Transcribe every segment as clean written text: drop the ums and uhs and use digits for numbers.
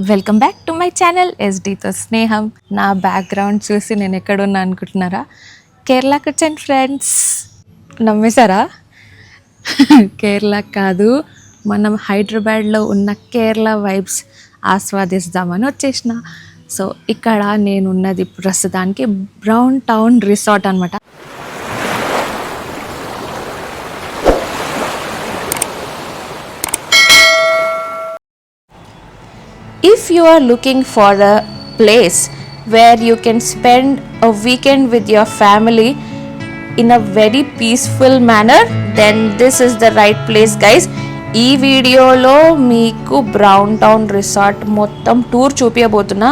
Welcome back to my channel ఎస్డీతో స్నేహం. నా బ్యాక్గ్రౌండ్ చూసి నేను ఎక్కడున్నా అనుకుంటున్నారా? కేరళకి వచ్చాను ఫ్రెండ్స్. నమ్మేశారా? కేరళ కాదు, మనం హైదరాబాద్లో ఉన్న కేరళ వైబ్స్ ఆస్వాదిస్తామని వచ్చేసిన. సో ఇక్కడ నేనున్నది ప్రస్తుతానికి బ్రౌన్ టౌన్ రిసార్ట్ అనమాట. If you are looking for a place where you can spend a weekend with your family in a very peaceful manner, then this is the right place guys. ఈ వీడియోలో మీకు brown town resort మొత్తం tour చూపించబోతున్నా.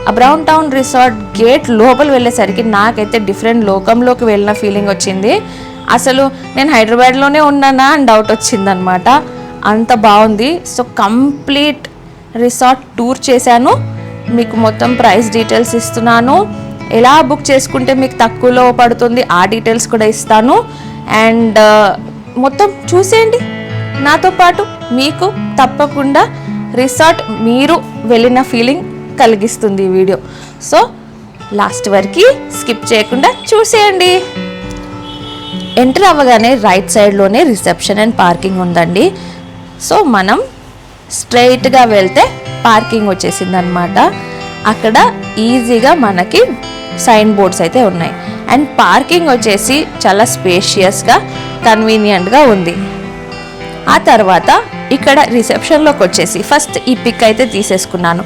ఆ brown town resort gate లోపల వెళ్ళేసరికి నాకైతే different లోకంలోకి వెళ్ళిన ఫీలింగ్ వచ్చింది. అసలు నేను హైదరాబాద్లోనే ఉన్నానా అని డౌట్ వచ్చిందనమాట, అంత బాగుంది. సో కంప్లీట్ రిసార్ట్ టూర్ చేశాను, మీకు మొత్తం ప్రైస్ డీటెయిల్స్ ఇస్తున్నాను, ఎలా బుక్ చేసుకుంటే మీకు తక్కువలో పడుతుంది ఆ డీటెయిల్స్ కూడా ఇస్తాను. అండ్ మొత్తం చూసేయండి నాతో పాటు, మీకు తప్పకుండా రిసార్ట్ మీరు వెళ్ళిన ఫీలింగ్ కలిగిస్తుంది ఈ వీడియో. సో లాస్ట్ వరకు స్కిప్ చేయకుండా చూసేయండి. ఎంటర్ అవ్వగానే రైట్ సైడ్లోనే రిసెప్షన్ అండ్ పార్కింగ్ ఉందండి. సో మనం స్ట్రైట్గా వెళ్తే పార్కింగ్ వచ్చేసింది అనమాట. అక్కడ ఈజీగా మనకి సైన్ బోర్డ్స్ అయితే ఉన్నాయి. అండ్ పార్కింగ్ వచ్చేసి చాలా స్పేషియస్గా కన్వీనియంట్గా ఉంది. ఆ తర్వాత ఇక్కడ రిసెప్షన్లోకి వచ్చేసి ఫస్ట్ ఈ పిక్ అయితే తీసేసుకున్నాను.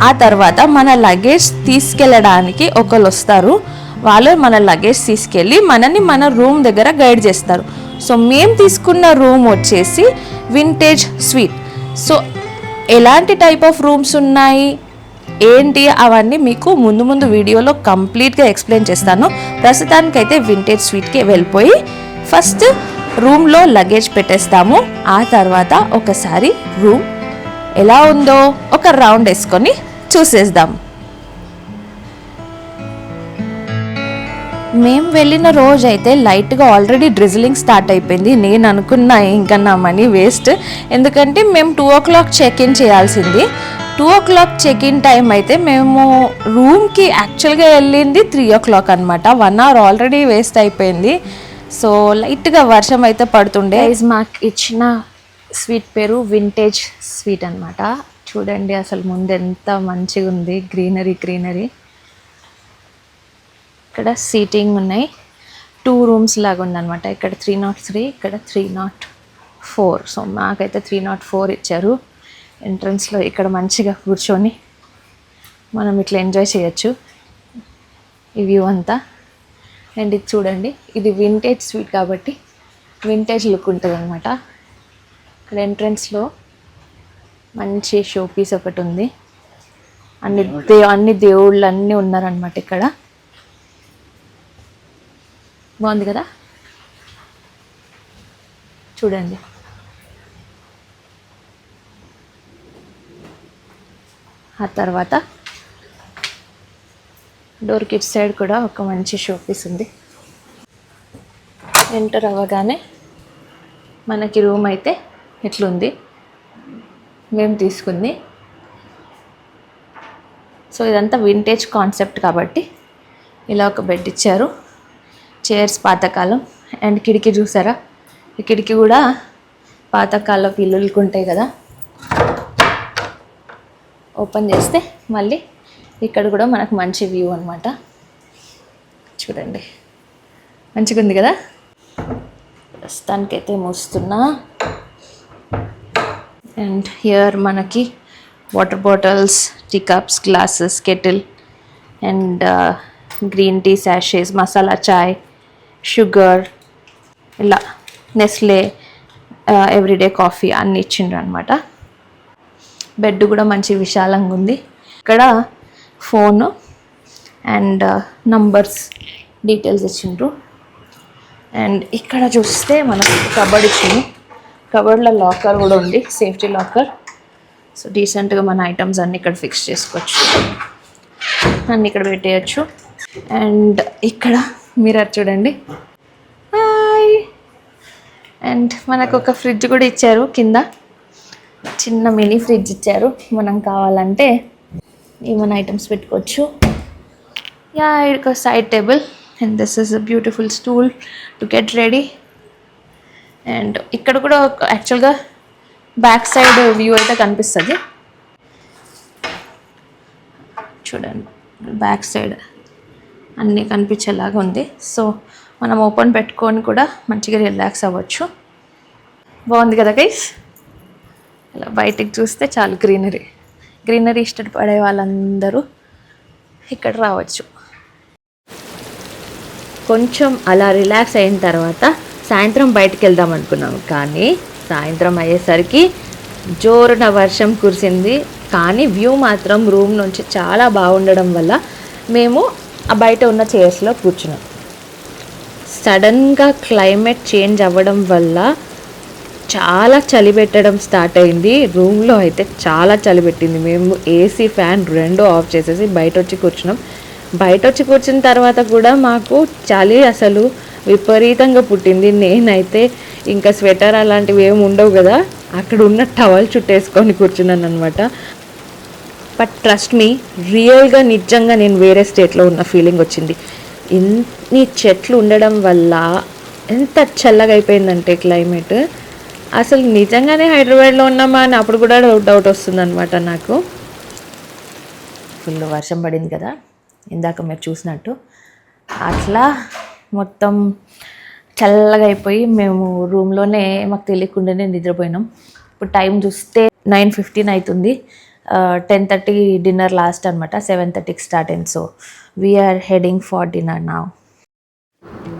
ఆ తర్వాత మన లగేజ్ తీసుకెళ్ళడానికి ఒకళ్ళు వస్తారు, వాళ్ళు మన లగేజ్ తీసుకెళ్ళి మనని మన రూమ్ దగ్గర గైడ్ చేస్తారు. సో మేము తీసుకున్న రూమ్ వచ్చేసి వింటేజ్ స్వీట్. సో ఎలాంటి టైప్ ఆఫ్ రూమ్స్ ఉన్నాయి ఏంటి అవన్నీ మీకు ముందు వీడియోలో కంప్లీట్గా ఎక్స్ప్లెయిన్ చేస్తాను. ప్రస్తుతానికైతే వింటేజ్ స్వీట్కి వెళ్ళిపోయి ఫస్ట్ రూమ్లో లగేజ్ పెట్టేస్తాము. ఆ తర్వాత ఒకసారి రూమ్ ఎలా ఉందో ఒక రౌండ్ వేసుకొని చూసేద్దాం. మేము వెళ్ళిన రోజు అయితే లైట్గా ఆల్రెడీ డ్రిజిలింగ్ స్టార్ట్ అయిపోయింది. నేను అనుకున్నా ఇంకా నా మనీ వేస్ట్, ఎందుకంటే మేము 2 o'clock చెక్ఇన్ చేయాల్సింది. 2 o'clock చెక్ఇన్ టైం అయితే మేము రూమ్కి యాక్చువల్గా వెళ్ళింది 3 o'clock అనమాట. 1 hour ఆల్రెడీ వేస్ట్ అయిపోయింది. సో లైట్గా వర్షం అయితే పడుతుండే. మాకు ఇచ్చిన స్వీట్ పేరు వింటేజ్ స్వీట్ అనమాట. చూడండి అసలు ముందు ఎంత మంచిగా ఉంది, గ్రీనరీ. ఇక్కడ సీటింగ్ ఉన్నాయి, 2 rooms లాగా ఉందన్నమాట. ఇక్కడ 303, ఇక్కడ 304. సో మాకైతే 304 ఇచ్చారు. ఎంట్రన్స్లో ఇక్కడ మంచిగా కూర్చొని మనం ఇట్లా ఎంజాయ్ చేయొచ్చు ఈ వ్యూ అంతా. అండ్ ఇది చూడండి, ఇది వింటేజ్ స్వీట్ కాబట్టి వింటేజ్ లుక్ ఉంటుంది అనమాట. ఇక్కడ ఎంట్రన్స్లో మంచి షో పీస్ ఒకటి ఉంది, అన్ని దేవుళ్ళు అన్నీ ఉన్నారనమాట. ఇక్కడ బాగుంది కదా, చూడండి. ఆ తర్వాత డోర్ కిట్ సైడ్ కూడా ఒక మంచి షో పీస్ ఉంది. ఎంటర్ అవ్వగానే మనకి రూమ్ అయితే ఎట్లుంది మేము తీసుకుంది. సో ఇదంతా వింటేజ్ కాన్సెప్ట్ కాబట్టి ఇలా ఒక బెడ్ ఇచ్చారు, చైర్స్ పాతకాలం. అండ్ కిటికీ చూసారా, ఈ కిటికీ కూడా పాతకాలం పిల్లలకి ఉంటాయి కదా, ఓపెన్ చేస్తే మళ్ళీ ఇక్కడ కూడా మనకు మంచి వ్యూ అనమాట. చూడండి మంచిగా ఉంది కదా. ప్రస్తుతానికైతే మూస్తున్నా. అండ్ హియర్ మనకి water bottles, tea cups, glasses, kettle and green tea శాషేస్, మసాలా చాయ్, షుగర్, ఇలా నెస్లే, ఎవ్రీడే కాఫీ అన్నీ ఇచ్చిండ్రు అనమాట. బెడ్ కూడా మంచి విశాలంగా ఉంది. ఇక్కడ ఫోను అండ్ నంబర్స్ డీటెయిల్స్ ఇచ్చిండ్రు. అండ్ ఇక్కడ చూస్తే మనకు కబర్డ్ ఇచ్చింది, కబర్డ్లో లాకర్ కూడా ఉంది, సేఫ్టీ లాకర్. సో డీసెంట్గా మన ఐటమ్స్ అన్నీ ఇక్కడ ఫిక్స్ చేసుకోవచ్చు, అన్నీ ఇక్కడ పెట్టేయచ్చు. అండ్ ఇక్కడ మిర్రర్ చూడండి. హాయ్. అండ్ మనకు ఒక ఫ్రిడ్జ్ కూడా ఇచ్చారు కింద, చిన్న మినీ ఫ్రిడ్జ్ ఇచ్చారు. మనం కావాలంటే ఏమైనా ఐటమ్స్ పెట్టుకోవచ్చు. యా, ఇక side table and this is a beautiful stool to get ready. And ఇక్కడ కూడా యాక్చువల్గా బ్యాక్ సైడ్ వ్యూ అయితే కనిపిస్తుంది చూడండి. బ్యాక్ సైడ్ అన్నీ కనిపించేలాగా ఉంది. సో మనం ఓపెన్ పెట్టుకొని కూడా మంచిగా రిలాక్స్ అవ్వచ్చు. బాగుంది కదా గైస్. ఇలా బయటికి చూస్తే చాలు గ్రీనరీ ఇష్టపడే వాళ్ళందరూ ఇక్కడ రావచ్చు. కొంచెం అలా రిలాక్స్ అయిన తర్వాత సాయంత్రం బయటికి వెళ్దాం అనుకున్నాము, కానీ సాయంత్రం అయ్యేసరికి జోరున వర్షం కురిసింది. కానీ వ్యూ మాత్రం రూమ్ నుంచి చాలా బాగుండడం వల్ల మేము ఆ బయట ఉన్న చైర్స్లో కూర్చున్నాం. సడన్గా క్లైమేట్ చేంజ్ అవ్వడం వల్ల చాలా చలి పెట్టడం స్టార్ట్ అయింది. రూమ్లో అయితే చాలా చలి పెట్టింది. మేము ఏసీ ఫ్యాన్ 2 ఆఫ్ చేసేసి బయట వచ్చి కూర్చున్నాం. బయట వచ్చి కూర్చున్న తర్వాత కూడా మాకు చలి అసలు విపరీతంగా పుట్టింది. నేనైతే ఇంకా స్వెటర్ అలాంటివి ఏమి ఉండవు కదా, అక్కడ ఉన్న టవల్ చుట్టేసుకొని కూర్చున్నాను అనమాట. బట్ ట్రస్ట్ మీ, రియల్గా నిజంగా నేను వేరే స్టేట్లో ఉన్న ఫీలింగ్ వచ్చింది. ఇన్ని చెట్లు ఉండడం వల్ల ఎంత చల్లగా అయిపోయిందంటే క్లైమేట్, అసలు నిజంగానే హైదరాబాద్లో ఉన్నామా అని అప్పుడు కూడా డౌట్ వస్తుంది అనమాట నాకు. ఫుల్ వర్షం పడింది కదా ఇందాక మీరు చూసినట్టు, అట్లా మొత్తం చల్లగా అయిపోయి మేము రూమ్లోనే మాకు తెలియకుండానే నిద్రపోయినాం. ఇప్పుడు టైం చూస్తే 9:15 అవుతుంది. 10:30 డిన్నర్ లాస్ట్ అనమాట. 7:30కి స్టార్ట్ అయింది. So we are heading for dinner now.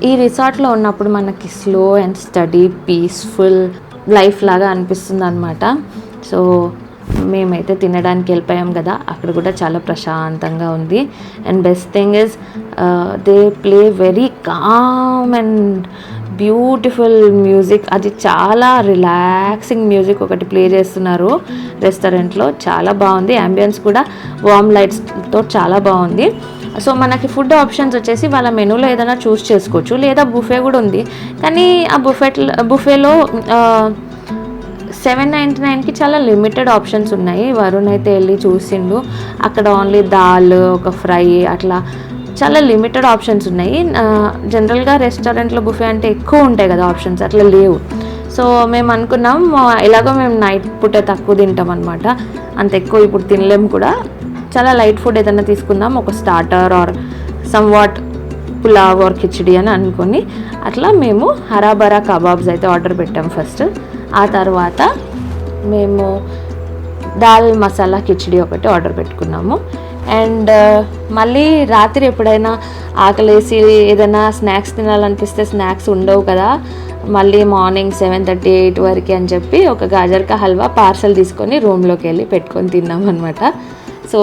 ఈ రిసార్ట్లో ఉన్నప్పుడు మనకి slow and steady peaceful life లాగా అనిపిస్తుంది అనమాట. సో మేమైతే తినడానికి వెళ్ళిపోయాం కదా, అక్కడ కూడా చాలా ప్రశాంతంగా ఉంది. And best thing is they play very calm and beautiful music. అది చాలా రిలాక్సింగ్ మ్యూజిక్ ఒకటి ప్లే చేస్తున్నారు రెస్టారెంట్లో. చాలా బాగుంది. అంబియన్స్ కూడా వార్మ్ లైట్స్తో చాలా బాగుంది. సో మనకి ఫుడ్ ఆప్షన్స్ వచ్చేసి వాళ్ళ మెనూలో ఏదైనా చూస్ చేసుకోవచ్చు, లేదా బుఫే కూడా ఉంది. కానీ ఆ బుఫేలో 799కి చాలా లిమిటెడ్ ఆప్షన్స్ ఉన్నాయి. వరుణ్ అయితే వెళ్ళి చూసిండు, అక్కడ ఓన్లీ దాల్, ఒక ఫ్రై, అట్లా చాలా లిమిటెడ్ ఆప్షన్స్ ఉన్నాయి. జనరల్గా రెస్టారెంట్లో బుఫే అంటే ఎక్కువ ఉంటాయి కదా ఆప్షన్స్, అట్లా లేవు. సో మేము అనుకున్నాం ఎలాగో మేము నైట్ పూట తక్కువ తింటాం అనమాట, అంత ఎక్కువ ఇప్పుడు తినలేము కూడా, చాలా లైట్ ఫుడ్ ఏదైనా తీసుకుందాం, ఒక starter or some what pulao or khichdi అని అనుకొని అట్లా మేము హరాబరా కబాబ్స్ అయితే ఆర్డర్ పెట్టాం ఫస్ట్. ఆ తర్వాత మేము దాల్ మసాలా కిచిడి ఒకటి ఆర్డర్ పెట్టుకున్నాము. అండ్ మళ్ళీ రాత్రి ఎప్పుడైనా ఆకలేసి ఏదైనా స్నాక్స్ తినాలనిపిస్తే స్నాక్స్ ఉండవు కదా, మళ్ళీ మార్నింగ్ 7:30, 8 వరకు అని చెప్పి ఒక గాజర్కా హల్వా పార్సల్ తీసుకొని రూమ్లోకి వెళ్ళి పెట్టుకొని తిన్నాం అనమాట. సో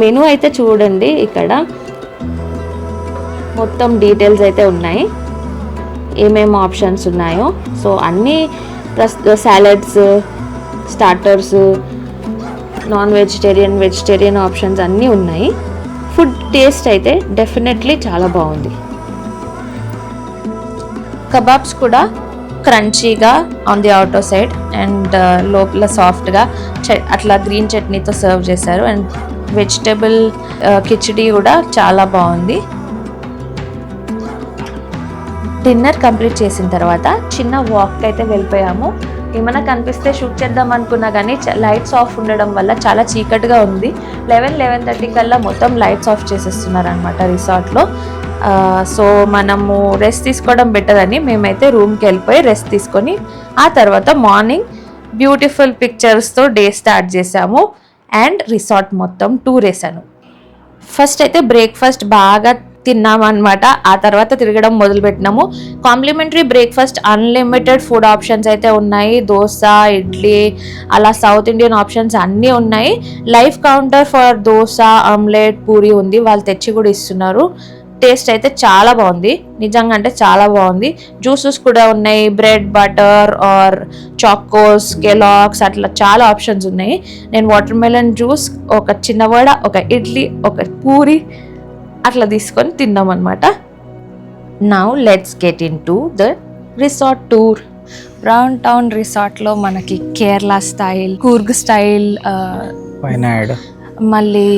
మెనూ అయితే చూడండి, ఇక్కడ మొత్తం డీటెయిల్స్ అయితే ఉన్నాయి, ఏమేమి ఆప్షన్స్ ఉన్నాయో. సో అన్నీ salads, starters, non vegetarian, vegetarian options అన్నీ ఉన్నాయి. ఫుడ్ టేస్ట్ అయితే డెఫినెట్లీ చాలా బాగుంది. కబాబ్స్ కూడా క్రంచీగా on the outer side and లోపల సాఫ్ట్గా అట్లా గ్రీన్ చట్నీతో సర్వ్ చేశారు. అండ్ వెజిటబుల్ కిచిడి కూడా చాలా బాగుంది. డిన్నర్ కంప్లీట్ చేసిన తర్వాత చిన్న వాక్ అయితే వెళ్ళిపోయాము. ఏమైనా కనిపిస్తే షూట్ చేద్దాం అనుకున్నా కానీ లైట్స్ ఆఫ్ ఉండడం వల్ల చాలా చీకటిగా ఉంది. 11-11:30 కల్లా మొత్తం లైట్స్ ఆఫ్ చేసేస్తున్నారు అనమాట రిసార్ట్లో. సో మనము రెస్ట్ తీసుకోవడం బెటర్ అని మేమైతే రూమ్కి వెళ్ళిపోయి రెస్ట్ తీసుకొని ఆ తర్వాత మార్నింగ్ బ్యూటిఫుల్ పిక్చర్స్తో డే స్టార్ట్ చేసాము. అండ్ రిసార్ట్ మొత్తం టూర్ వేసాను. ఫస్ట్ అయితే బ్రేక్ఫాస్ట్ బాగా తిన్నామన్నమాట. ఆ తర్వాత తిరగడం మొదలుపెట్టినాము. Complimentary breakfast, unlimited food options అయితే ఉన్నాయి. దోశ, ఇడ్లీ, అలా సౌత్ ఇండియన్ ఆప్షన్స్ అన్నీ ఉన్నాయి. Live counter for dosa, omelette, puri ఉంది, వాళ్ళు తెచ్చి కూడా ఇస్తున్నారు. టేస్ట్ అయితే చాలా బాగుంది, నిజంగా అంటే చాలా బాగుంది. జ్యూసెస్ కూడా ఉన్నాయి, bread, butter are Chocos, Kellogg's, అట్లా చాలా ఆప్షన్స్ ఉన్నాయి. నేను వాటర్ మెలన్ జ్యూస్, ఒక చిన్న వడ, ఒక ఇడ్లీ, ఒక పూరి అట్లా తీసుకొని తిన్నాం అనమాట. Now let's get into the resort tour. Brown town రిసార్ట్లో మనకి కేరళ స్టైల్, కూర్గ్ స్టైల్, వైనాడ్, మళ్ళీ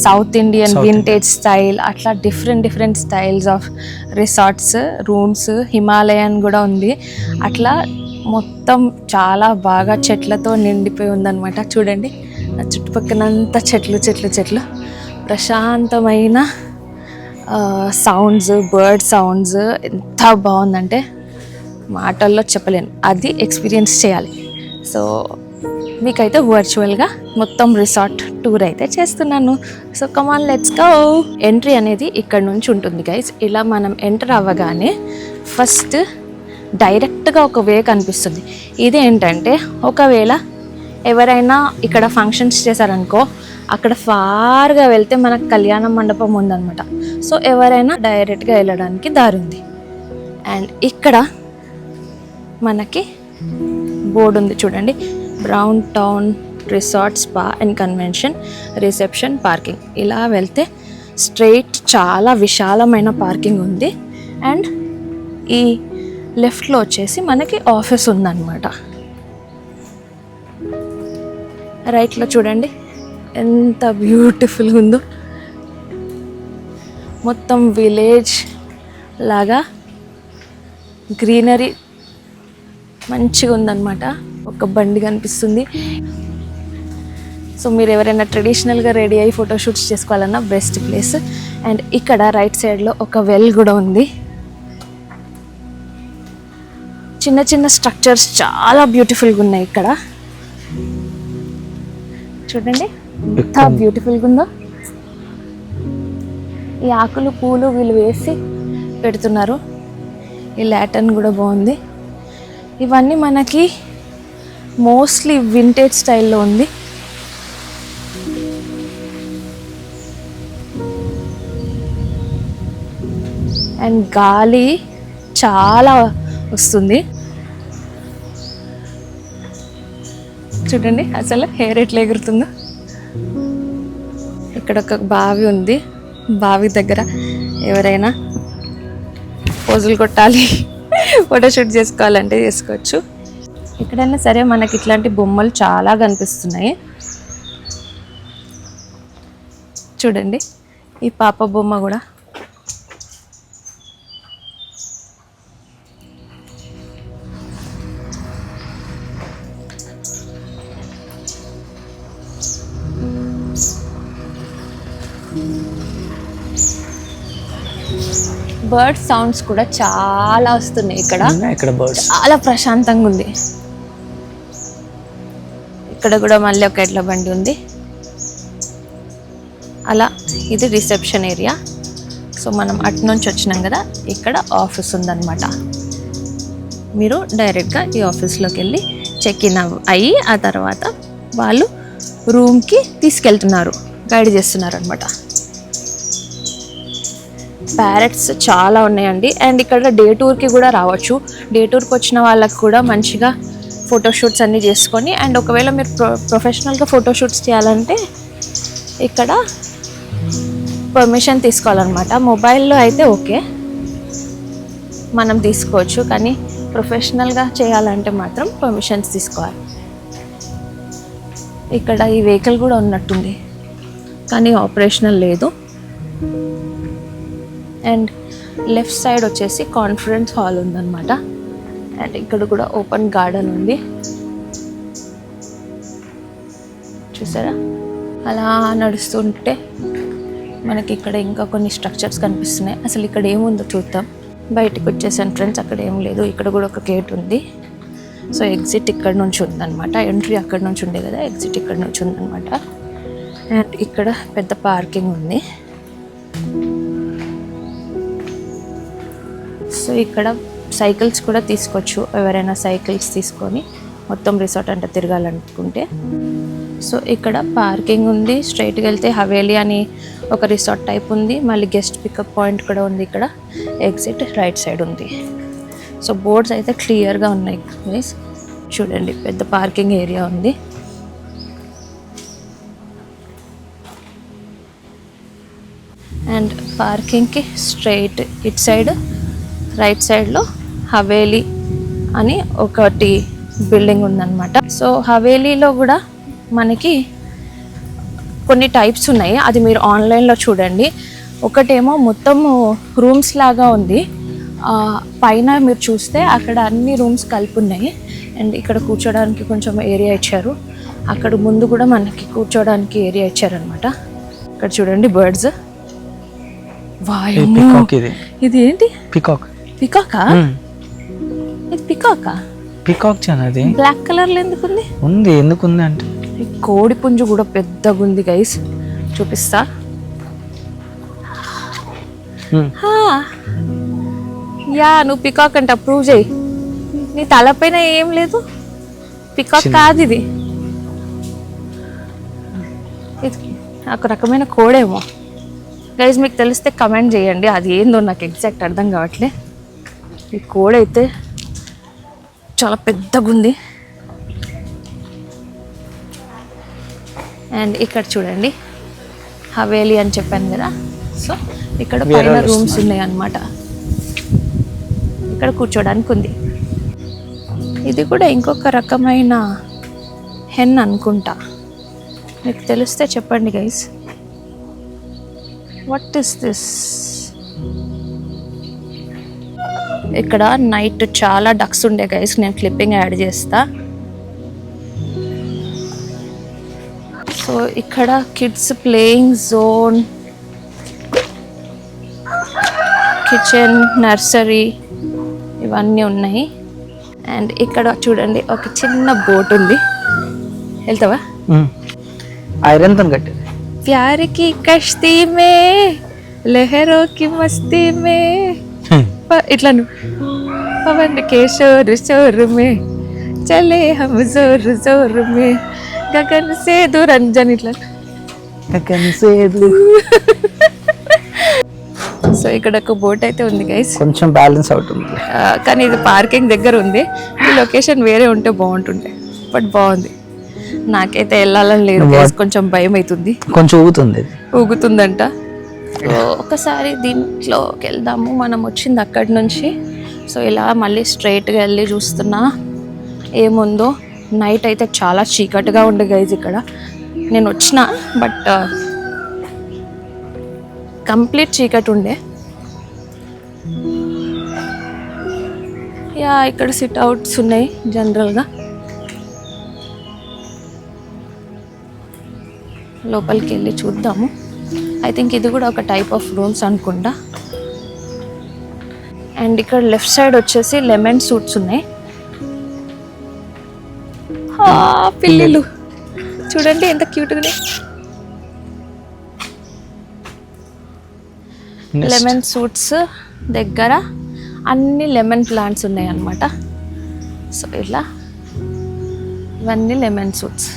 సౌత్ ఇండియన్ వింటేజ్ స్టైల్, అట్లా different styles of resorts, rooms, Himalayan కూడా ఉంది. అట్లా మొత్తం చాలా బాగా చెట్లతో నిండిపోయి ఉందన్నమాట. చూడండి చుట్టుపక్కలంతా చెట్లు, ప్రశాంతమైన సౌండ్స్, బర్డ్ సౌండ్స్, ఎంత బాగుందంటే మాటల్లో చెప్పలేను. అది ఎక్స్పీరియన్స్ చేయాలి. సో మీకైతే వర్చువల్గా మొత్తం రిసార్ట్ టూర్ అయితే చేస్తున్నాను. So come on let's go. Entry అనేది ఇక్కడ నుంచి ఉంటుంది గైస్. ఇలా మనం ఎంటర్ అవ్వగానే ఫస్ట్ డైరెక్ట్గా ఒక వే కనిపిస్తుంది. ఇది ఏంటంటే ఒకవేళ ఎవరైనా ఇక్కడ ఫంక్షన్స్ చేశారనుకో, అక్కడ ఫార్గా వెళ్తే మనకు కళ్యాణ మండపం ఉందన్నమాట. సో ఎవరైనా డైరెక్ట్గా వెళ్ళడానికి దారి ఉంది. అండ్ ఇక్కడ మనకి బోర్డు ఉంది చూడండి, brown town resort spa and convention reception parking. ఇలా వెళ్తే స్ట్రైట్ చాలా విశాలమైన పార్కింగ్ ఉంది. అండ్ ఈ లెఫ్ట్లో వచ్చేసి మనకి ఆఫీస్ ఉందన్నమాట. రైట్లో చూడండి ఎంత బ్యూటిఫుల్గా ఉందో. మొత్తం విలేజ్ లాగా గ్రీనరీ మంచిగా ఉందన్నమాట. ఒక బండి కనిపిస్తుంది. సో మీరు ఎవరైనా ట్రెడిషనల్గా రెడీ అయ్యి ఫోటోషూట్స్ చేసుకోవాలన్నా బెస్ట్ ప్లేస్. అండ్ ఇక్కడ రైట్ సైడ్లో ఒక వెల్ కూడా ఉంది. చిన్న స్ట్రక్చర్స్ చాలా బ్యూటిఫుల్గా ఉన్నాయి ఇక్కడ. చూడండి ఎంత బ్యూటిఫుల్గా ఉందో. ఈ ఆకులు పూలు వీళ్ళు వేసి పెడుతున్నారు. ఈ ల్యాటర్న్ కూడా బాగుంది. ఇవన్నీ మనకి మోస్ట్లీ వింటేజ్ స్టైల్లో ఉంది. అండ్ గాలి చాలా వస్తుంది. చూడండి అసలు హెయిర్ ఎట్లా ఎగురుతుందో. ఇక్కడ ఒక బావి ఉంది. బావి దగ్గర ఎవరైనా పోజులు కొట్టాలి, ఫోటోషూట్ చేసుకోవాలంటే చేసుకోవచ్చు. ఎక్కడైనా సరే మనకి ఇట్లాంటి బొమ్మలు చాలా కనిపిస్తున్నాయి. చూడండి ఈ పాప బొమ్మ కూడా. బర్డ్ సౌండ్స్ కూడా చాలా వస్తున్నాయి ఇక్కడ బర్డ్స్. చాలా ప్రశాంతంగా ఉంది. ఇక్కడ కూడా మళ్ళీ ఒక ఎడ్ల బండి ఉంది. అలా ఇది రిసెప్షన్ ఏరియా. సో మనం అటు నుంచి వచ్చినాం కదా, ఇక్కడ ఆఫీస్ ఉందన్నమాట. మీరు డైరెక్ట్గా ఈ ఆఫీస్లోకి వెళ్ళి చెక్ ఇన్ అయ్యి ఆ తర్వాత వాళ్ళు రూమ్కి తీసుకెళ్తున్నారు, గైడ్ చేస్తున్నారు అనమాట. ప్యారెట్స్ చాలా ఉన్నాయండి. అండ్ ఇక్కడ డే టూర్కి కూడా రావచ్చు. డే టూర్కి వచ్చిన వాళ్ళకి కూడా మంచిగా ఫోటోషూట్స్ అన్నీ చేసుకొని, అండ్ ఒకవేళ మీరు ప్రొఫెషనల్గా ఫోటోషూట్స్ చేయాలంటే ఇక్కడ పర్మిషన్ తీసుకోవాలన్నమాట. మొబైల్లో అయితే ఓకే మనం తీసుకోవచ్చు, కానీ ప్రొఫెషనల్గా చేయాలంటే మాత్రం పర్మిషన్స్ తీసుకోవాలి. ఇక్కడ ఈ వెహికల్ కూడా ఉన్నట్టుంది కానీ ఆపరేషనల్ లేదు. అండ్ లెఫ్ట్ సైడ్ వచ్చేసి కాన్ఫరెన్స్ హాల్ ఉందన్నమాట. అండ్ ఇక్కడ కూడా ఓపెన్ గార్డెన్ ఉంది చూసారా. అలా నడుస్తుంటే మనకి ఇక్కడ ఇంకా కొన్ని స్ట్రక్చర్స్ కనిపిస్తున్నాయి. అసలు ఇక్కడ ఏముందో చూద్దాం. బయటకు వచ్చేసాను ఫ్రెండ్స్, అక్కడ ఏం లేదు. ఇక్కడ కూడా ఒక గేట్ ఉంది. సో ఎగ్జిట్ ఇక్కడ నుంచి ఉందన్నమాట. ఎంట్రీ అక్కడ నుంచి ఉండే కదా, ఎగ్జిట్ ఇక్కడ నుంచి ఉందన్నమాట. అండ్ ఇక్కడ పెద్ద పార్కింగ్ ఉంది. సో ఇక్కడ సైకిల్స్ కూడా తీసుకోవచ్చు, ఎవరైనా సైకిల్స్ తీసుకొని మొత్తం రిసార్ట్ అంటే తిరగాలనుకుంటే. సో ఇక్కడ పార్కింగ్ ఉంది. స్ట్రైట్గా వెళ్తే హవేలీ అని ఒక రిసార్ట్ టైప్ ఉంది. మళ్ళీ గెస్ట్ పికప్ పాయింట్ కూడా ఉంది. ఇక్కడ ఎగ్జిట్ రైట్ సైడ్ ఉంది. సో బోర్డ్స్ అయితే క్లియర్గా ఉన్నాయి గైస్. చూడండి పెద్ద పార్కింగ్ ఏరియా ఉంది. అండ్ పార్కింగ్కి స్ట్రైట్ ఇట్ సైడ్ రైట్ సైడ్లో హవేలీ అని ఒకటి బిల్డింగ్ ఉందన్నమాట. సో హవేలీలో కూడా మనకి కొన్ని టైప్స్ ఉన్నాయి, అది మీరు ఆన్లైన్లో చూడండి. ఒకటేమో మొత్తము రూమ్స్ లాగా ఉంది, పైన మీరు చూస్తే అక్కడ అన్ని రూమ్స్ కలిపి ఉన్నాయి. అండ్ ఇక్కడ కూర్చోడానికి కొంచెం ఏరియా ఇచ్చారు, అక్కడ ముందు కూడా మనకి కూర్చోడానికి ఏరియా ఇచ్చారనమాట. ఇక్కడ చూడండి బర్డ్స్. ఇది ఏంటి? పికాకా? ఇది పికాకా? పికాక్ చానది బ్లాక్ కలర్ లో ఎందుకుంది? ఎందుకుంది అంటే కోడి పుంజు కూడా పెద్దగా ఉంది గైస్, చూపిస్తా. యా నువ్వు పికాక్ అంట, ప్రూవ్ చేయి. నీ తలపైన ఏం లేదు, పికాక్ కాదు ఇది. ఇది ఒక రకమైన కోడేమో గైస్, మీకు తెలిస్తే కమెంట్ చేయండి, అది ఏందో నాకు ఎగ్జాక్ట్ అర్థం కావట్లే. ఈ కోడైతే చాలా పెద్దగా ఉంది. అండ్ ఇక్కడ చూడండి హవేలీ అని చెప్పాను కదా, సో ఇక్కడ పైన రూమ్స్ ఉన్నాయి అన్నమాట, ఇక్కడ కూర్చోడానికి ఉంది. ఇది కూడా ఇంకొక రకమైన హెన్ అనుకుంటా, మీకు తెలిస్తే చెప్పండి గైస్. What is this? ఇక్కడ నైట్ చాలా డక్స్ ఉండే గైస్, నేను క్లిప్పింగ్ యాడ్ చేస్తా. సో ఇక్కడ kids playing zone, kitchen, nursery ఇవన్నీ ఉన్నాయి. అండ్ ఇక్కడ చూడండి ఒక చిన్న బోట్ ఉంది, వెళ్తావా? ఐరన్ తో కట్టేది. ప్యార్ కి కష్తీ మే లహరో కి మస్తీ మే ఇట్లా పవన్ के शोर शोर में चले हम जोर जोर में గగన్ సేదు రంజన్ ఇట్లా. సో ఇక్కడ ఒక బోట్ అయితే ఉంది గైస్, కొంచెం బ్యాలెన్స్ అవుతుంది, కానీ ఇది పార్కింగ్ దగ్గర ఉంది. ఈ లొకేషన్ వేరే ఉంటే బాగుంటుండే, బట్ బాగుంది. నాకైతే వెళ్ళాలని లేదు గైస్, కొంచెం భయం అవుతుంది, కొంచెం ఊగుతుందంట. సో ఒకసారి దీంట్లోకి వెళ్దాము, మనం వచ్చింది అక్కడి నుంచి. సో ఇలా మళ్ళీ స్ట్రైట్గా వెళ్ళి చూస్తున్నా ఏముందో. నైట్ అయితే చాలా చీకటిగా ఉండే గైజ్ ఇక్కడ, నేను వచ్చిన బట్ కంప్లీట్ చీకటి ఉండే. యా ఇక్కడ సిట్ అవుట్స్ ఉన్నాయి జనరల్గా. లోపలికి వెళ్ళి చూద్దాము. ఐ థింక్ ఇది కూడా ఒక టైప్ ఆఫ్ రూమ్స్ అనుకుంటా. అండ్ ఇక్కడ లెఫ్ట్ సైడ్ వచ్చేసి లెమన్ సూట్స్ ఉన్నాయి. పిల్లిలు చూడండి ఎంత క్యూట్గా ఉన్నాయి. లెమన్ సూట్స్ దగ్గర అన్ని లెమన్ ప్లాంట్స్ ఉన్నాయి అన్నమాట. సో ఇలా ఇవన్నీ లెమన్ సూట్స్.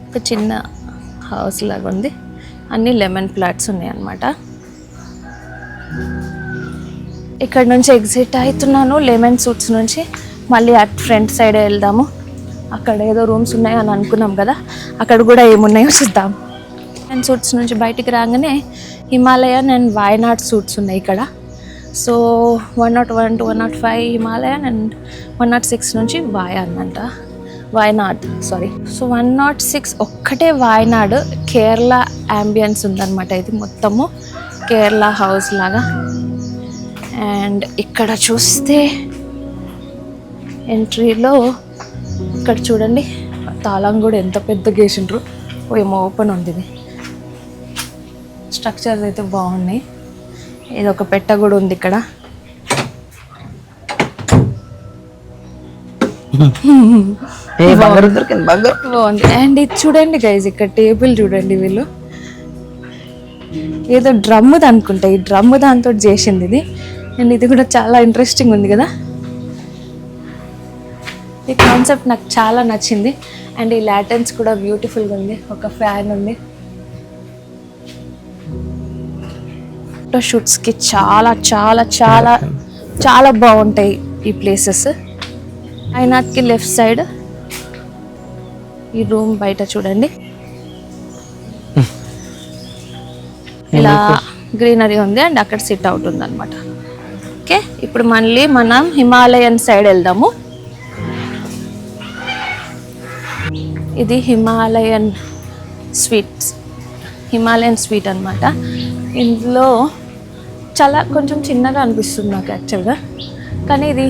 ఒక చిన్న హౌస్ లాగా ఉంది, అన్ని లెమన్ ప్లాంట్స్ ఉన్నాయి అన్నమాట. ఇక్కడ నుంచి ఎగ్జిట్ అవుతున్నాను లెమన్ సూట్స్ నుంచి. మళ్ళీ అట్ ఫ్రంట్ సైడ్ వెళ్దాము, అక్కడ ఏదో రూమ్స్ ఉన్నాయి అని అనుకున్నాం కదా, అక్కడ కూడా ఏమున్నాయో చూద్దాం. లెమన్ సూట్స్ నుంచి బయటికి రాగానే హిమాలయన్ అండ్ వాయనాడ్ సూట్స్ ఉన్నాయి ఇక్కడ. సో 101 to 105 హిమాలయన్ అండ్ 106 నుంచి వాయనాడ్ సారీ. సో 106 ఒక్కటే వాయనాడ్. కేరళ యాంబియన్స్ ఉందన్నమాట, ఇది మొత్తము కేరళ హౌస్ లాగా. అండ్ ఇక్కడ చూస్తే ఎంట్రీలో ఇక్కడ చూడండి తాళం కూడా ఎంత పెద్దగా వేసిండ్రు, ఏమో ఓపెన్ ఉంది. ఇది స్ట్రక్చర్స్ అయితే బాగున్నాయి. ఇది ఒక పెట్ట కూడా ఉంది ఇక్కడ. బాగుంది. అండ్ ఇది చూడండి గైజ్, ఇక్కడ టేబుల్ చూడండి, వీళ్ళు ఏదో డ్రమ్ముది అనుకుంటా, ఈ డ్రమ్ము దాంతో చేసింది ఇది. అండ్ ఇది కూడా చాలా ఇంట్రెస్టింగ్ ఉంది కదా, ఈ కాన్సెప్ట్ నాకు చాలా నచ్చింది. అండ్ ఈ లాటెన్స్ కూడా బ్యూటిఫుల్గా ఉంది, ఒక ఫ్యాన్ ఉంది. ఫోటో షూట్స్కి చాలా చాలా చాలా చాలా బాగుంటాయి ఈ ప్లేసెస్. అయినాకి లెఫ్ట్ సైడ్ ఈ రూమ్ బయట చూడండి, ఇలా గ్రీనరీ ఉంది అండ్ అక్కడ సిట్ అవుట్ ఉంది అనమాట. ఓకే, ఇప్పుడు మళ్ళీ మనం హిమాలయన్ సైడ్ వెళ్దాము. ఇది హిమాలయన్ స్వీట్ అనమాట. ఇందులో చాలా కొంచెం చిన్నగా అనిపిస్తుంది నాకు యాక్చువల్గా, కానీ ఇది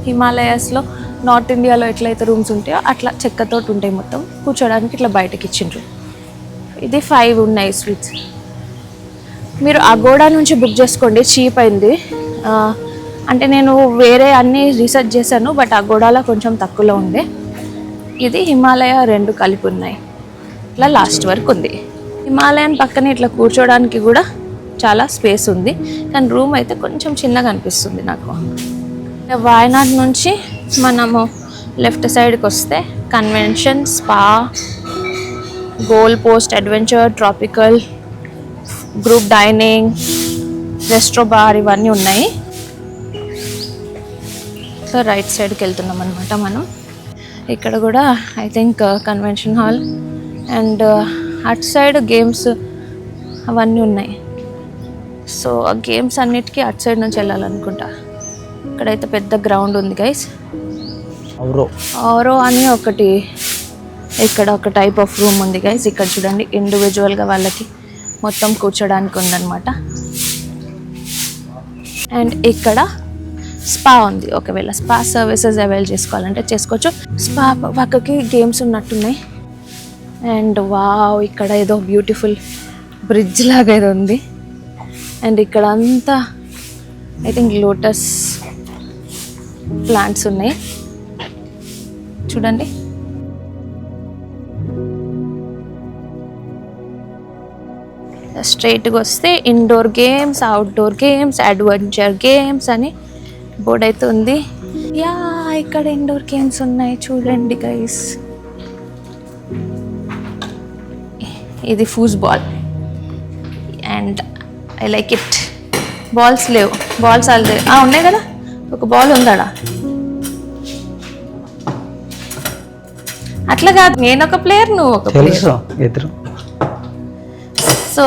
హిమాలయాస్లో నార్త్ ఇండియాలో ఎట్లయితే రూమ్స్ ఉంటాయో అట్లా చెక్కతోటి ఉంటాయి మొత్తం. కూర్చోడానికి ఇట్లా బయటకి ఇచ్చిండ్రు. ఇది 5 ఉన్నాయి స్వీట్స్. మీరు అగోడా నుంచి బుక్ చేసుకోండి, చీప్ అయింది. అంటే నేను వేరే అన్నీ రీసెర్చ్ చేశాను, బట్ అగోడాలో కొంచెం తక్కువలో ఉండే. ఇది హిమాలయ 2 కలిపి ఉన్నాయి. ఇట్లా లాస్ట్ వరకు ఉంది. హిమాలయన్ పక్కన ఇట్లా కూర్చోడానికి కూడా చాలా స్పేస్ ఉంది, కానీ రూమ్ అయితే కొంచెం చిన్నగా అనిపిస్తుంది నాకు. వాయనాడ్ నుంచి మనము లెఫ్ట్ సైడ్కి వస్తే convention, spa, goal post, adventure, tropical, group dining, restro bar ఇవన్నీ ఉన్నాయి. సో రైట్ సైడ్కి వెళ్తున్నాం అనమాట మనం. ఇక్కడ కూడా I think convention hall and అటు సైడ్ గేమ్స్ అవన్నీ ఉన్నాయి. సో ఆ గేమ్స్ అన్నిటికీ అటు సైడ్ నుంచి వెళ్ళాలనుకుంటా. ఇక్కడైతే పెద్ద గ్రౌండ్ ఉంది గైస్. ఆరో అని ఒకటి, ఇక్కడ ఒక టైప్ ఆఫ్ రూమ్ ఉంది గైస్. ఇక్కడ చూడండి, ఇండివిజువల్గా వాళ్ళకి మొత్తం కూర్చోడానికి ఉందన్నమాట. అండ్ ఇక్కడ స్పా ఉంది. ఒకవేళ స్పా సర్వీసెస్ అవైల్ చేసుకోవాలంటే చేసుకోవచ్చు. స్పా పక్కకి గేమ్స్ ఉన్నట్టున్నాయి. అండ్ వావ్, ఇక్కడ ఏదో బ్యూటిఫుల్ బ్రిడ్జ్ లాగా ఏదో ఉంది. అండ్ ఇక్కడ అంతా ఐ థింక్ లోటస్ ప్లాంట్స్ ఉన్నాయి చూడండి. స్ట్రైట్గా వస్తే indoor games, outdoor games, adventure games అని బోర్డ్ అయితే ఉంది. యా, ఇక్కడ ఇండోర్ గేమ్స్ ఉన్నాయి చూడండి గైస్. ఇది foosball and I like it. Balls లేవు, బాల్స్ అల్లే ఉన్నాయి కదా, ఒక బాల్ ఉందాడా. అట్లా కాదు, నేను ఒక ప్లేయర్, నువ్వు ఒక ప్లేయర్. సో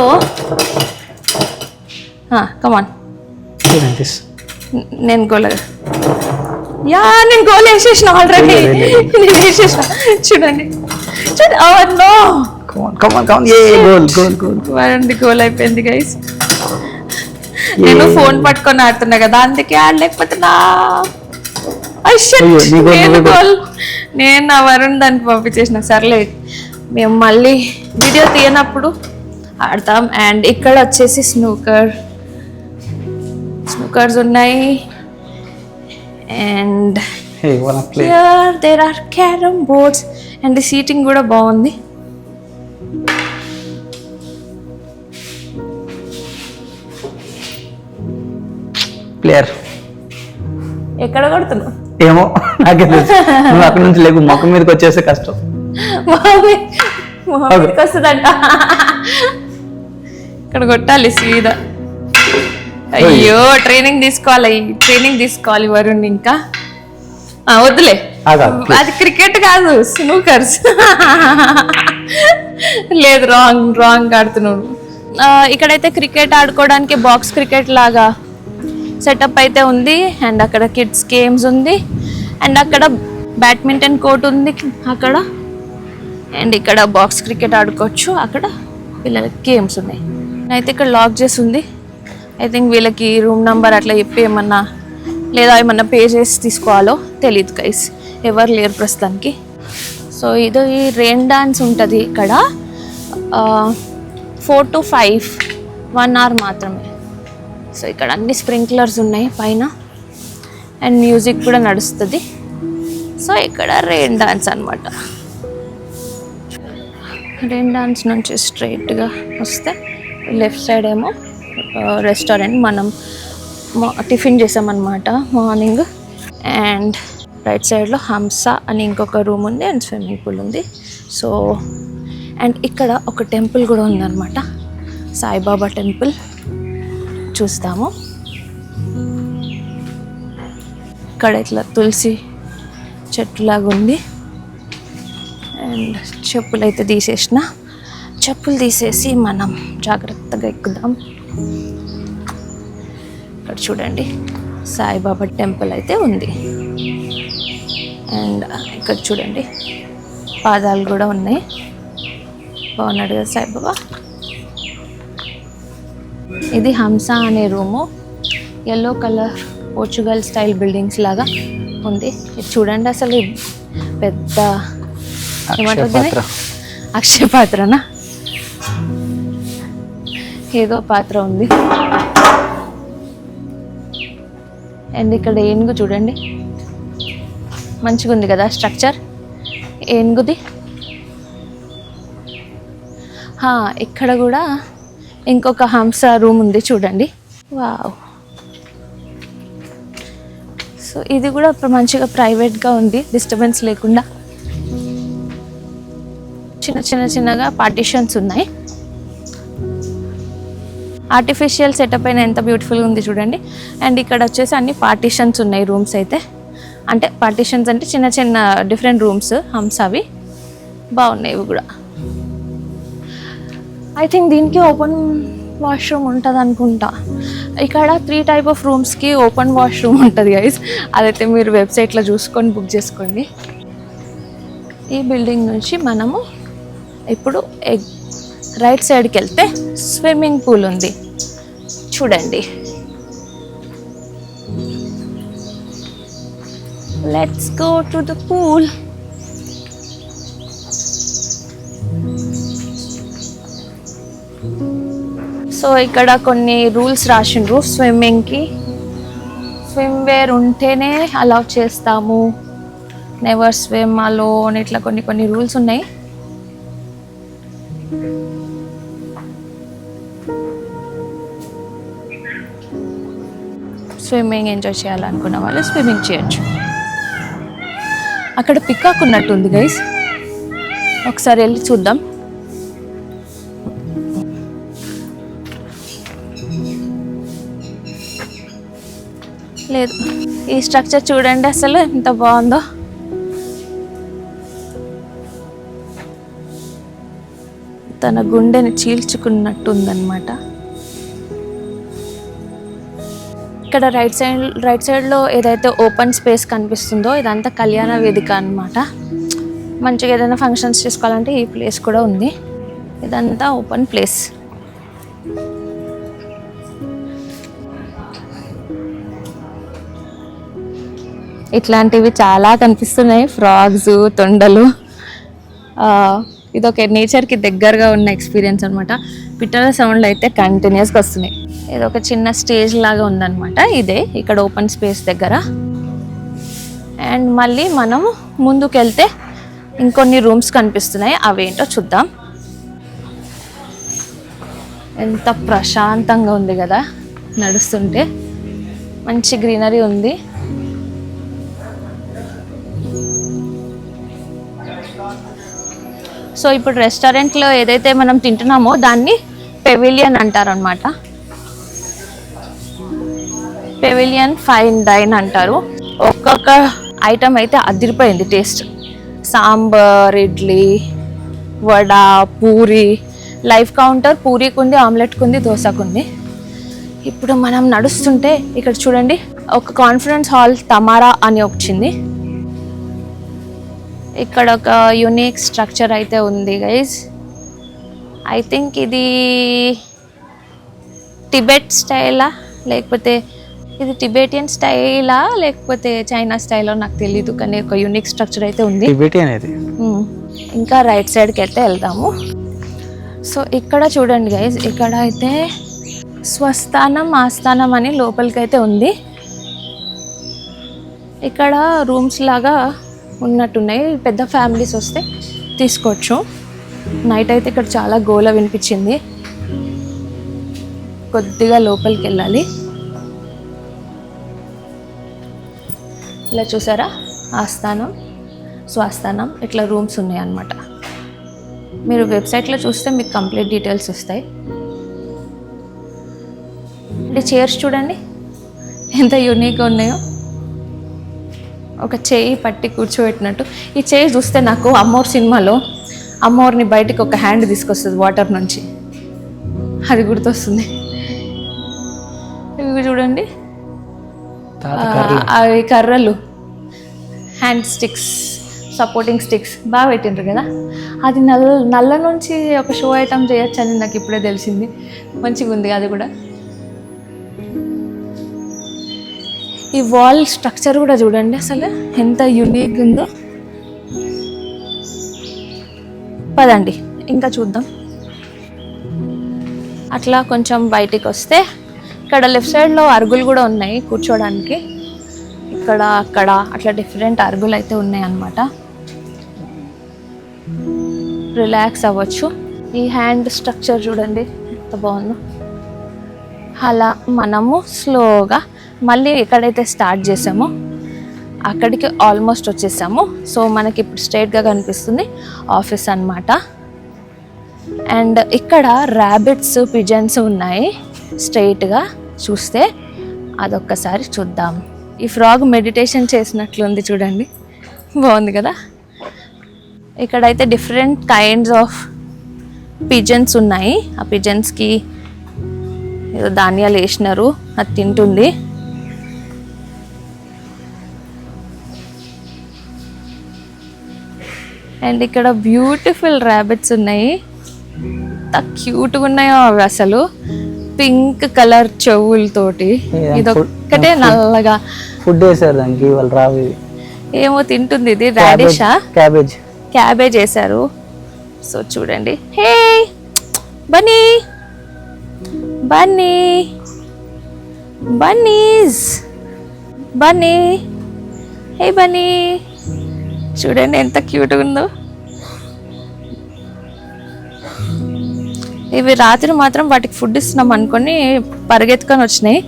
కమాన్, నేను గోల్ నేను గోల్ వేసేసిన ఆల్రెడీ. నేను వేసేసిన చూడండి గోల్ అయిపోయింది గైస్. నేను ఫోన్ పట్టుకొని ఆడుతున్నా కదా, అందుకే ఆడలేకపోతున్నా. నేను నా వరుణ్ దానికి పంపించేసిన. సర్లే, మేము మళ్ళీ వీడియో తీయనప్పుడు ఆడతాం. అండ్ ఇక్కడ వచ్చేసి స్నూకర్స్ ఉన్నాయి. And there are carrom boards. And seating కూడా బాగుంది. ప్లేయర్ ఎక్కడ కొడుతున్నావు ఏమో నాకే తెలుసు. నువ్వు అక్కడ నుంచి లేకు, మొక్క మీదకి వచ్చేస్తే కష్టం. వస్తుందంట, ఇక్కడ కొట్టాలి సీదా. అయ్యో, ట్రైనింగ్ తీసుకోవాలి వరుణ్. ఇంకా వద్దులే, అది క్రికెట్ కాదు, స్నూకర్స్. లేదు, రాంగ్ ఆడుతున్నాడు. ఇక్కడైతే క్రికెట్ ఆడుకోవడానికి బాక్స్ క్రికెట్ లాగా సెటప్ అయితే ఉంది. అండ్ అక్కడ కిడ్స్ గేమ్స్ ఉంది. అండ్ అక్కడ బ్యాడ్మింటన్ కోర్ట్ ఉంది అక్కడ. అండ్ ఇక్కడ బాక్స్ క్రికెట్ ఆడుకోవచ్చు. అక్కడ పిల్లలకి గేమ్స్ ఉన్నాయి. అయితే ఇక్కడ లాక్ చేసి ఉంది. ఐ థింక్ వీళ్ళకి రూమ్ నెంబర్ అట్లా చెప్పి ఏమన్నా లేదా ఏమన్నా పే చేసి తీసుకోవాలో తెలియదు గైస్. ఎవరు లేరు ప్రస్తుతానికి. సో ఇది రెయిన్ డాన్స్ ఉంటుంది ఇక్కడ. 4 to 5 1 hour మాత్రమే. సో ఇక్కడ అన్ని స్ప్రింక్లర్స్ ఉన్నాయి పైన. అండ్ మ్యూజిక్ కూడా నడుస్తుంది. సో ఇక్కడ రెయిన్ డాన్స్ అనమాట. రెయిన్ డాన్స్ నుంచి స్ట్రైట్గా వస్తే లెఫ్ట్ సైడ్ ఏమో రెస్టారెంట్. మనం టిఫిన్ చేసామన్నమాట మార్నింగ్. అండ్ రైట్ సైడ్లో హంస అని ఇంకొక రూమ్ ఉంది. అండ్ స్విమ్మింగ్ పూల్ ఉంది. సో అండ్ ఇక్కడ ఒక టెంపుల్ కూడా ఉందన్నమాట, సాయిబాబా టెంపుల్. చూస్తాము. ఇక్కడ ఇట్లా తులసి చెట్టులాగా ఉంది. అండ్ చెప్పులు అయితే తీసేసిన. చెప్పులు తీసేసి మనం జాగ్రత్తగా ఎక్కుదాం. ఇక్కడ చూడండి సాయిబాబా టెంపుల్ అయితే ఉంది. అండ్ ఇక్కడ చూడండి పాదాలు కూడా ఉన్నాయి. బాగున్నాడు కదా సాయిబాబా. ఇది హంస అనే room. Yellow colour Portugal style buildings లాగా ఉంది. ఇది చూడండి అసలు పెద్ద ఏమంటుంది, అక్షయ పాత్రనా ఏదో పాత్ర ఉంది. అండ్ ఇక్కడ ఏనుగు చూడండి, మంచిగా ఉంది కదా స్ట్రక్చర్ ఏనుగుది. ఇక్కడ కూడా ఇంకొక హంస రూమ్ ఉంది చూడండి. వావ్. సో ఇది కూడా మంచిగా ప్రైవేట్గా ఉంది, డిస్టర్బెన్స్ లేకుండా. చిన్నగా పార్టీషన్స్ ఉన్నాయి. ఆర్టిఫిషియల్ సెటప్ అయినా ఎంత బ్యూటిఫుల్గా ఉంది చూడండి. అండ్ ఇక్కడ వచ్చేసి అన్ని పార్టీషన్స్ ఉన్నాయి రూమ్స్ అయితే. అంటే పార్టీషన్స్ అంటే చిన్న డిఫరెంట్ రూమ్స్ హంసవి. బాగున్నాయి ఇవి కూడా. ఐ థింక్ దీనికి ఓపెన్ వాష్రూమ్ ఉంటుంది అనుకుంటా. ఇక్కడ 3 టైప్ ఆఫ్ రూమ్స్కి ఓపెన్ వాష్రూమ్ ఉంటుంది గైస్. అదైతే మీరు వెబ్సైట్లో చూసుకొని బుక్ చేసుకోండి. ఈ బిల్డింగ్ నుంచి మనము ఇప్పుడు రైట్ సైడ్కి వెళ్తే స్విమ్మింగ్ పూల్ ఉంది చూడండి. Let's go to the pool. So ఇక్కడ కొన్ని రూల్స్ రాసిండ్రు స్విమ్మింగ్కి. స్విమ్ వేర్ ఉంటేనే అలౌ చేస్తాము, నెవర్ స్విమ్ అలోన్, ఇట్లా కొన్ని రూల్స్ ఉన్నాయి. స్విమ్మింగ్ ఎంజాయ్ చేయాలనుకున్న వాళ్ళు స్విమ్మింగ్ చేయొచ్చు. అక్కడ పికాక్ ఉన్నట్టుంది గైస్, ఒకసారి వెళ్ళి చూద్దాం. లేదు, ఈ స్ట్రక్చర్ చూడండి అసలు ఎంత బాగుందో. తన గుండెని చీల్చుకున్నట్టుందన్నమాట. ఇక్కడ రైట్ సైడ్లో ఏదైతే ఓపెన్ స్పేస్ కనిపిస్తుందో ఇదంతా కళ్యాణ వేదిక అన్నమాట. మంచిగా ఏదైనా ఫంక్షన్స్ చేసుకోవాలంటే ఈ ప్లేస్ కూడా ఉంది. ఇదంతా ఓపెన్ ప్లేస్. ఇట్లాంటివి చాలా కనిపిస్తున్నాయి, ఫ్రాగ్స్, తొండలు. ఇదొక నేచర్కి దగ్గరగా ఉన్న ఎక్స్పీరియన్స్ అనమాట. పిట్టల సౌండ్లు అయితే కంటిన్యూస్గా వస్తున్నాయి. ఇది ఒక చిన్న స్టేజ్ లాగా ఉందన్నమాట. ఇదే ఇక్కడ ఓపెన్ స్పేస్ దగ్గర. అండ్ మళ్ళీ మనం ముందుకెళ్తే ఇంకొన్ని రూమ్స్ కనిపిస్తున్నాయి, అవేంటో చూద్దాం. ఎంత ప్రశాంతంగా ఉంది కదా నడుస్తుంటే. మంచి గ్రీనరీ ఉంది. సో ఇప్పుడు రెస్టారెంట్లో ఏదైతే మనం తింటున్నామో దాన్ని పెవిలియన్ అంటారనమాట. పెవిలియన్ ఫైన్ డైన్ అంటారు. ఒక్కొక్క ఐటమ్ అయితే అదిరిపోయింది taste. Sambar, idli, vada, puri, live counter పూరీకి ఉంది, ఆమ్లెట్కి ఉంది, దోశకు ఉంది. ఇప్పుడు మనం నడుస్తుంటే ఇక్కడ చూడండి ఒక కాన్ఫరెన్స్ హాల్ తమారా అని వచ్చింది. ఇక్కడ ఒక యూనిక్ స్ట్రక్చర్ అయితే ఉంది గైజ్. ఐ థింక్ ఇది టిబెట్ స్టైలా లేకపోతే ఇది టిబెటియన్ స్టైలా లేకపోతే చైనా స్టైలో నాకు తెలీదు, కానీ ఒక యూనిక్ స్ట్రక్చర్ అయితే ఉంది. ఇంకా రైట్ సైడ్కి అయితే వెళ్దాము. సో ఇక్కడ చూడండి గైజ్, ఇక్కడ అయితే స్వస్థానం ఆస్థానం అని లోపలికి అయితే ఉంది. ఇక్కడ రూమ్స్ లాగా ఉన్నట్టున్నాయి, పెద్ద ఫ్యామిలీస్ వస్తే తీసుకోవచ్చు. నైట్ అయితే ఇక్కడ చాలా గోల వినిపించింది. కొద్దిగా లోపలికి వెళ్ళాలి. ఇలా చూసారా, ఆస్థానం, స్వస్థానం, ఇట్లా రూమ్స్ ఉన్నాయి అన్నమాట. మీరు వెబ్సైట్లో చూస్తే మీకు కంప్లీట్ డీటెయిల్స్ వస్తాయి. అంటే చైర్స్ చూడండి ఎంత యూనిక్గా ఉన్నాయో. ఒక చేయి పట్టి కూర్చోబెట్టినట్టు. ఈ చేయి చూస్తే నాకు అమ్మోర్ సినిమాలో అమ్మోర్ని బయటికి ఒక హ్యాండ్ తీసుకొస్తుంది వాటర్ నుంచి, అది గుర్తొస్తుంది. ఇవి చూడండి, తాత కర్రలు. అవి కర్రలు, హ్యాండ్ స్టిక్స్, సపోర్టింగ్ స్టిక్స్ బాగా పెట్టిండ్రు కదా. అది నల్ల నుంచి ఒక షో ఐటమ్ చేయొచ్చు అని నాకు ఇప్పుడే తెలిసింది. మంచిగా ఉంది అది కూడా. ఈ వాల్ స్ట్రక్చర్ కూడా చూడండి అసలు ఎంత యూనిక్ ఉందో. పదండి ఇంకా చూద్దాం. అట్లా కొంచెం బయటికి వస్తే ఇక్కడ లెఫ్ట్ సైడ్లో అరుగులు కూడా ఉన్నాయి కూర్చోడానికి. ఇక్కడ అక్కడ అట్లా డిఫరెంట్ అరుగులు అయితే ఉన్నాయి అన్నమాట. రిలాక్స్ అవ్వచ్చు. ఈ హ్యాండ్ స్ట్రక్చర్ చూడండి ఎంత బాగుందో. అలా మనము స్లోగా మళ్ళీ ఎక్కడైతే స్టార్ట్ చేసామో అక్కడికి ఆల్మోస్ట్ వచ్చేసాము. సో మనకి ఇప్పుడు స్ట్రైట్గా కనిపిస్తుంది ఆఫీస్ అన్నమాట. అండ్ ఇక్కడ ర్యాబిట్స్, పిజన్స్ ఉన్నాయి స్ట్రైట్గా చూస్తే. అదొక్కసారి చూద్దాం. ఈ ఫ్రాగ్ మెడిటేషన్ చేసినట్లుంది చూడండి, బాగుంది కదా. ఇక్కడైతే డిఫరెంట్ కైండ్స్ ఆఫ్ పిజన్స్ ఉన్నాయి. ఆ పిజన్స్కి ఏదో ధాన్యాలు వేసినారు, అది తింటుంది. అండ్ ఇక్కడ బ్యూటిఫుల్ ర్యాబిట్స్ ఉన్నాయి, ఎంత క్యూట్గా ఉన్నాయో అవి అసలు. పింక్ కలర్ చెవులతోటి, ఇదొక్కటే నల్లగా. ఫుడ్ వేసారు దానికి, వాళ్ళు రావు. ఏమో తింటుంది ఇది. రాడిషా, క్యాబేజ్ వేసారు. సో చూడండి. హే బన్నీ, బన్నీ, బన్నీస్, బన్నీ, హే బన్నీ, చూడండి ఎంత క్యూట్గా ఉందో. ఇవి రాత్రి మాత్రం వాటికి ఫుడ్ ఇస్తున్నాం అనుకొని పరిగెత్తుకొని వచ్చినాయి.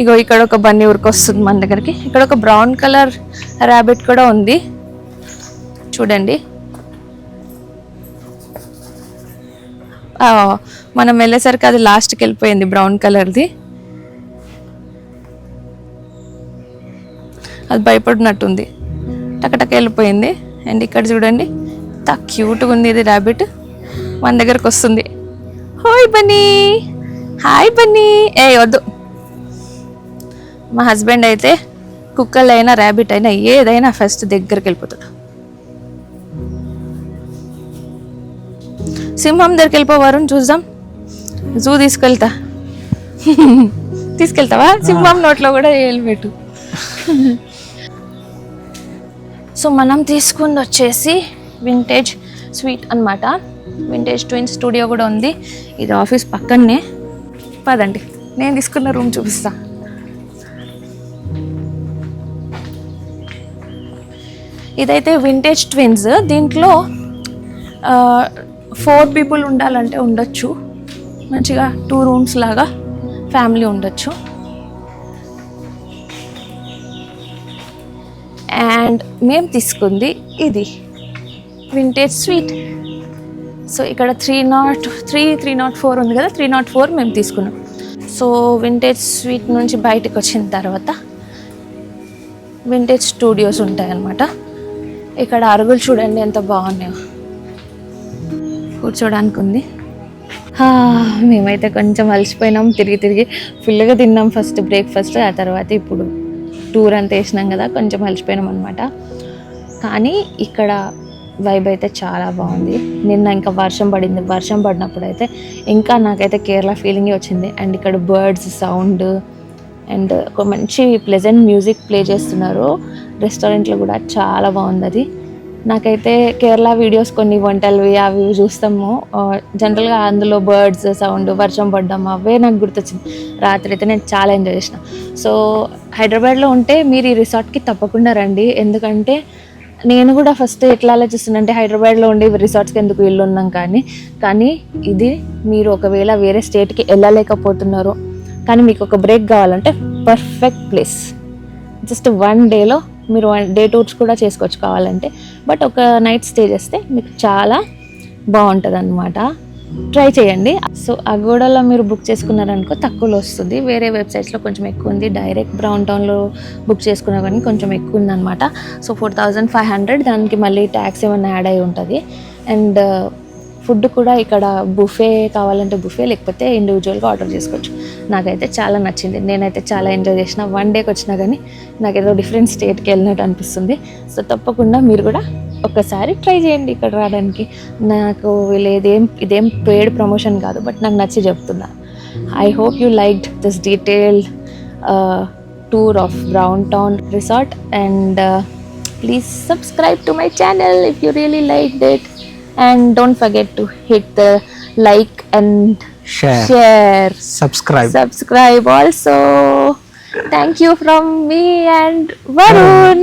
ఇగో ఇక్కడ ఒక బన్నీ ఉరికొస్తుంది మన దగ్గరికి. ఇక్కడ ఒక బ్రౌన్ కలర్ ర్యాబిట్ కూడా ఉంది చూడండి. మనం వెళ్ళేసరికి అది లాస్ట్కి వెళ్ళిపోయింది బ్రౌన్ కలర్ది. అది భయపడినట్టుంది, టకటక వెళ్ళిపోయింది. అండ్ ఇక్కడ చూడండి ఎంత క్యూట్గా ఉంది ఇది ర్యాబిట్. మన దగ్గరకు వస్తుంది. Hi Bunny, hi Bunny. వద్దు. మా హస్బెండ్ అయితే కుక్కలైనా ర్యాబిట్ అయినా ఏదైనా ఫస్ట్ దగ్గరికి వెళ్ళిపోతాడు. సింహం దగ్గరికి వెళ్ళిపోవారు, చూద్దాం. జూ తీసుకెళ్తా. తీసుకెళ్తావా? సింహం నోట్లో కూడా వెళ్ళిపెట్టు. సో మనం తీసుకుంది వచ్చేసి వింటేజ్ స్వీట్ అన్నమాట. వింటేజ్ ట్విన్స్ స్టూడియో కూడా ఉంది. ఇది ఆఫీస్ పక్కనే. పదండి నేను తీసుకున్న రూమ్ చూపిస్తా. ఇదైతే వింటేజ్ ట్విన్స్. దీంట్లో 4 people ఉండాలంటే ఉండొచ్చు. మంచిగా 2 rooms లాగా ఫ్యామిలీ ఉండొచ్చు. అండ్ మేము తీసుకుంది ఇది వింటేజ్ స్వీట్. సో ఇక్కడ 303, 304 ఉంది కదా, 304 మేము తీసుకున్నాం. సో వింటేజ్ స్వీట్ నుంచి బయటకు వచ్చిన తర్వాత వింటేజ్ స్టూడియోస్ ఉంటాయన్నమాట. ఇక్కడ అరుగులు చూడండి ఎంత బాగున్నాయో, కూర్చోడానికి ఉంది. మేమైతే కొంచెం అలసిపోయినాం, తిరిగి ఫుల్గా తిన్నాం ఫస్ట్ బ్రేక్ఫాస్ట్. ఆ తర్వాత ఇప్పుడు టూర్ అంతా వేసినాం కదా, కొంచెం అలసిపోయినాం అనమాట. కానీ ఇక్కడ వైబ్ అయితే చాలా బాగుంది. నిన్న ఇంకా వర్షం పడింది. వర్షం పడినప్పుడు అయితే ఇంకా నాకైతే కేరళ ఫీలింగే వచ్చింది. అండ్ ఇక్కడ బర్డ్స్ సౌండ్ అండ్ ఒక మంచి ప్లెజెంట్ మ్యూజిక్ ప్లే చేస్తున్నారు. రెస్టారెంట్లో కూడా చాలా బాగుంది అది. నాకైతే కేరళ వీడియోస్ కొన్ని వంటలవి అవి చూస్తాము జనరల్గా, అందులో బర్డ్స్ సౌండ్, వర్షం పడ్డం అవే నాకు గుర్తొచ్చింది. రాత్రి అయితే నేను చాలా ఎంజాయ్ చేసిన. సో హైదరాబాద్లో ఉంటే మీరు ఈ రిసార్ట్కి తప్పకుండా రండి. ఎందుకంటే నేను కూడా ఫస్ట్ ఎట్లా ఆలోచిస్తున్నానంటే హైదరాబాద్లో ఉండి రిసార్ట్స్కి ఎందుకు ఇల్లు ఉన్నాం కానీ ఇది మీరు ఒకవేళ వేరే స్టేట్కి వెళ్ళలేకపోతున్నారు కానీ మీకు ఒక బ్రేక్ కావాలంటే పర్ఫెక్ట్ ప్లేస్. జస్ట్ 1 dayలో మీరు 1 day టూర్స్ కూడా చేసుకోవచ్చు కావాలంటే. బట్ ఒక నైట్ స్టే చేస్తే మీకు చాలా బాగుంటుంది అన్నమాట. ట్రై చేయండి. సో అగోడాలో మీరు బుక్ చేసుకున్నారనుకో తక్కువలో వస్తుంది. వేరే వెబ్సైట్స్లో కొంచెం ఎక్కువ ఉంది. డైరెక్ట్ బ్రౌన్ టౌన్లో బుక్ చేసుకున్నా కానీ కొంచెం ఎక్కువ ఉందన్నమాట. సో 4500, దానికి మళ్ళీ ట్యాక్స్ ఏమైనా యాడ్ అయి ఉంటుంది. అండ్ ఫుడ్ కూడా ఇక్కడ బుఫే కావాలంటే బుఫే, లేకపోతే ఇండివిజువల్గా ఆర్డర్ చేసుకోవచ్చు. నాకైతే చాలా నచ్చింది, నేనైతే చాలా ఎంజాయ్ చేసిన. 1 డేకి వచ్చినా కానీ నాకు ఏదో డిఫరెంట్ స్టేట్కి వెళ్ళినట్టు అనిపిస్తుంది. సో తప్పకుండా మీరు కూడా ఒక్కసారి ట్రై చేయండి ఇక్కడ రావడానికి. నాకు ఇదేం పెయిడ్ ప్రమోషన్ కాదు, బట్ నాకు నచ్చి చెప్తున్నా. I hope you liked this detailed tour of Brown Town Resort, and please subscribe to my channel if you really liked it, and don't forget to hit the like and share, subscribe also. Thank you from me and Varun.